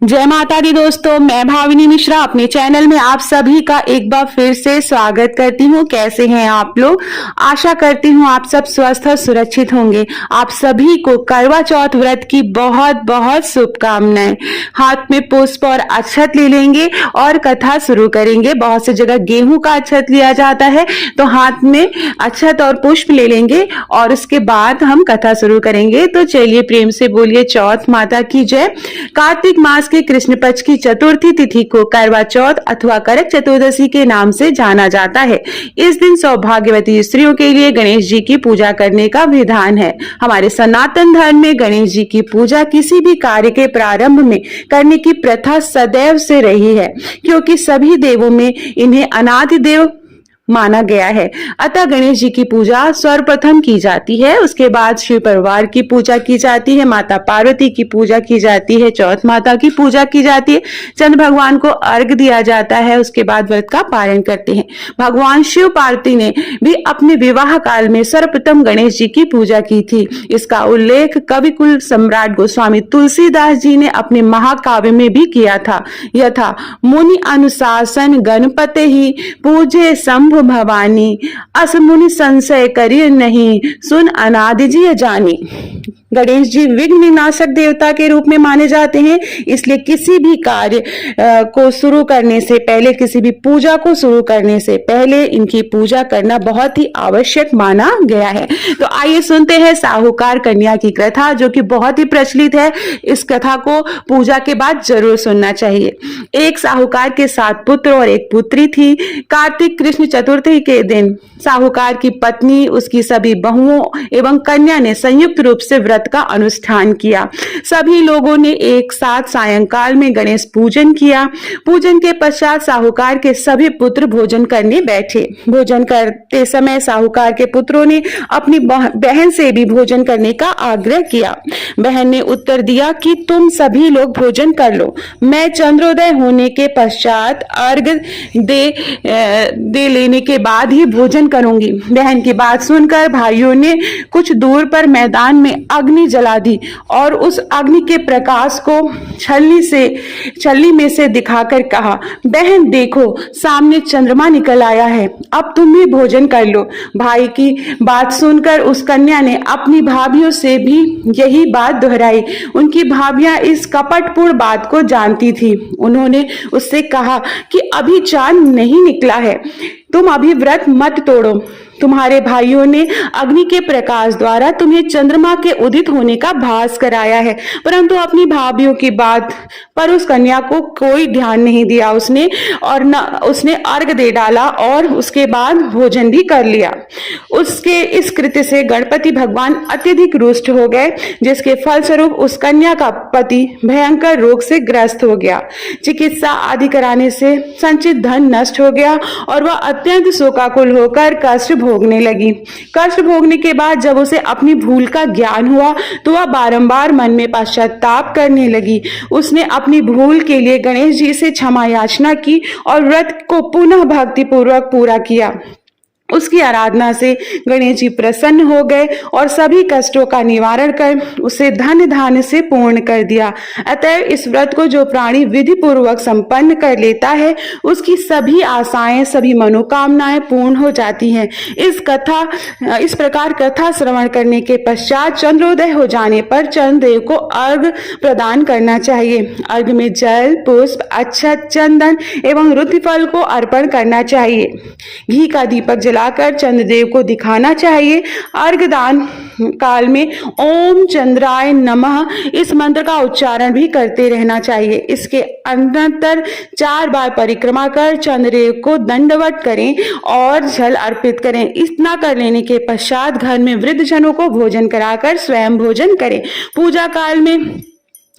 जय माता दी दोस्तों, मैं भाविनी मिश्रा अपने चैनल में आप सभी का एक बार फिर से स्वागत करती हूँ। कैसे हैं आप लोग? आशा करती हूँ आप सब स्वस्थ और सुरक्षित होंगे। आप सभी को करवा चौथ व्रत की बहुत बहुत शुभकामनाएं। हाथ में पुष्प और अक्षत ले लेंगे और कथा शुरू करेंगे। बहुत सी जगह गेहूं का अक्षत लिया जाता है, तो हाथ में अक्षत और पुष्प ले लेंगे और उसके बाद हम कथा शुरू करेंगे। तो चलिए प्रेम से बोलिए चौथ माता की जय। कार्तिक मास के कृष्ण पक्ष की चतुर्थी तिथि को करवा चौथ अथवा करक चतुर्दशी के नाम से जाना जाता है। इस दिन सौभाग्यवती स्त्रियों के लिए गणेश जी की पूजा करने का विधान है। हमारे सनातन धर्म में गणेश जी की पूजा किसी भी कार्य के प्रारंभ में करने की प्रथा सदैव से रही है, क्योंकि सभी देवों में इन्हें अनादि देव माना गया है। अतः गणेश जी की पूजा सर्वप्रथम की जाती है, उसके बाद शिव परिवार की पूजा की जाती है, माता पार्वती की पूजा की जाती है, चौथ माता की पूजा की जाती है, चंद्र भगवान को अर्घ दिया जाता है, उसके बाद व्रत का पारण करते हैं। भगवान शिव पार्वती ने भी अपने विवाह काल में सर्वप्रथम गणेश जी की पूजा की थी। इसका उल्लेख कवि कुल सम्राट गोस्वामी तुलसीदास जी ने अपने महाकाव्य में भी किया था। यथा मुनि अनुशासन गणपते ही पूजे शंभु भवानी, अस मुनि संशय करिय नहीं, सुन अनादि जी जानी। गणेश जी विघ्न विनाशक देवता के रूप में माने जाते हैं, इसलिए किसी भी कार्य को शुरू करने से पहले, किसी भी पूजा को शुरू करने से पहले इनकी पूजा करना बहुत ही आवश्यक माना गया है। तो आइए सुनते हैं साहूकार कन्या की कथा, जो कि बहुत ही प्रचलित है। इस कथा को पूजा के बाद जरूर सुनना चाहिए। एक साहूकार के 7 पुत्र और एक पुत्री थी। कार्तिक कृष्ण चतुर्थी के दिन साहूकार की पत्नी, उसकी सभी बहुओं एवं कन्या ने संयुक्त रूप से व्रत का अनुष्ठान किया। सभी लोगों ने एक साथ सायंकाल में गणेश पूजन किया। पूजन के पश्चात साहूकार के सभी पुत्र भोजन करने बैठे। भोजन करते समय साहूकार के पुत्रों ने अपनी बहन से भी भोजन करने का आग्रह किया। बहन ने उत्तर दिया कि तुम सभी लोग भोजन कर लो, मैं चंद्रोदय होने के पश्चात अर्घ दे लेने के बाद ही भोजन करूंगी। बहन की बात सुनकर भाइयों ने कुछ दूर पर मैदान में अग्नि जला दी और उस अग्नि के प्रकाश को छलनी में से दिखाकर कहा, बहन देखो सामने चंद्रमा निकल आया है, अब तुम भी भोजन कर लो। भाई की बात सुनकर उस कन्या ने अपनी भाभियों से भी यही बात दोहराई। उनकी भाभियां इस कपटपूर्ण बात को जानती थी। उन्होंने उससे कहा कि अभी चांद नहीं निकला है, तुम अभी व्रत मत तोड़ो। तुम्हारे भाइयों ने अग्नि के प्रकाश द्वारा तुम्हें चंद्रमा के उदित होने का भास कराया है, परंतु अपनी भाभियों की बात पर उस कन्या को कोई ध्यान नहीं दिया। उसने अर्घ दे डाला और उसके बाद भोजन भी कर लिया। उसके इस कृत्य से गणपति भगवान अत्यधिक रुष्ट हो गए, जिसके फलस्वरूप उस कन्या का पति भयंकर रोग से ग्रस्त हो गया। चिकित्सा आदि कराने से संचित धन नष्ट हो गया और वह अत्यंत शोकाकुल होकर कष्ट भोगने लगी। कष्ट भोगने के बाद जब उसे अपनी भूल का ज्ञान हुआ तो वह बारंबार मन में पश्चाताप करने लगी। उसने अपनी भूल के लिए गणेश जी से क्षमा याचना की और व्रत को पुनः भक्ति पूर्वक पूरा किया। उसकी आराधना से गणेश जी प्रसन्न हो गए और सभी कष्टों का निवारण कर उसे धन धान्य से पूर्ण कर दिया। अतः इस व्रत को जो प्राणी विधि पूर्वक संपन्न कर लेता है, उसकी सभी आशाएं, सभी मनोकामनाएं पूर्ण हो जाती हैं। इस प्रकार कथा श्रवण करने के पश्चात चंद्रोदय हो जाने पर चंद्रदेव को अर्घ प्रदान करना चाहिए। अर्घ में जल, पुष्प, अक्षत, चंदन एवं रुद्रफल को अर्पण करना चाहिए। घी का दीपक लाकर चंद्रदेव को दिखाना चाहिए। अर्घदान काल में ओम चंद्राय नमः इस मंत्र का उच्चारण भी करते रहना चाहिए। इसके अनंतर 4 बार परिक्रमा कर चंद्रदेव को दंडवत करें और जल अर्पित करें। इतना कर लेने के पश्चात घर में वृद्धजनों को भोजन कराकर स्वयं भोजन करें। पूजा काल में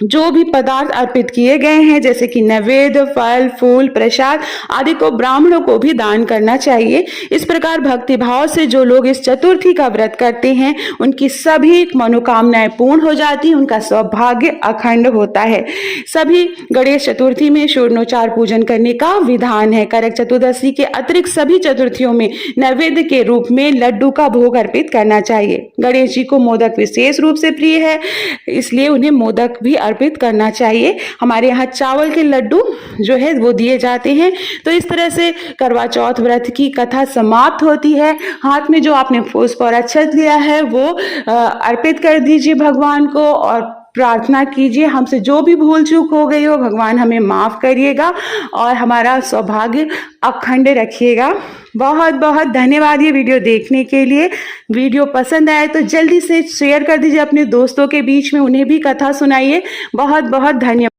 जो भी पदार्थ अर्पित किए गए हैं, जैसे कि नैवेद्य, फल, फूल, प्रसाद आदि को ब्राह्मणों को भी दान करना चाहिए। इस प्रकार भक्ति भाव से जो लोग इस चतुर्थी का व्रत करते हैं, उनकी सभी मनोकामनाएं पूर्ण हो जाती हैं, उनका सौभाग्य अखंड होता है। सभी गणेश चतुर्थी में षोडशोपचार पूजन करने का विधान है। करक चतुर्दशी के अतिरिक्त सभी चतुर्थियों में नैवेद्य के रूप में लड्डू का भोग अर्पित करना चाहिए। गणेश जी को मोदक विशेष रूप से प्रिय है, इसलिए उन्हें मोदक भी अर्पित करना चाहिए। हमारे यहाँ चावल के लड्डू जो है वो दिए जाते हैं। तो इस तरह से करवा चौथ व्रत की कथा समाप्त होती है। हाथ में जो आपने पुष्प और अक्षत लिया है वो अर्पित कर दीजिए भगवान को और प्रार्थना कीजिए हमसे जो भी भूल चूक हो गई हो भगवान हमें माफ करिएगा और हमारा सौभाग्य अखंड रखिएगा। बहुत बहुत धन्यवाद ये वीडियो देखने के लिए। वीडियो पसंद आए तो जल्दी से शेयर कर दीजिए अपने दोस्तों के बीच में, उन्हें भी कथा सुनाइए। बहुत बहुत धन्यवाद।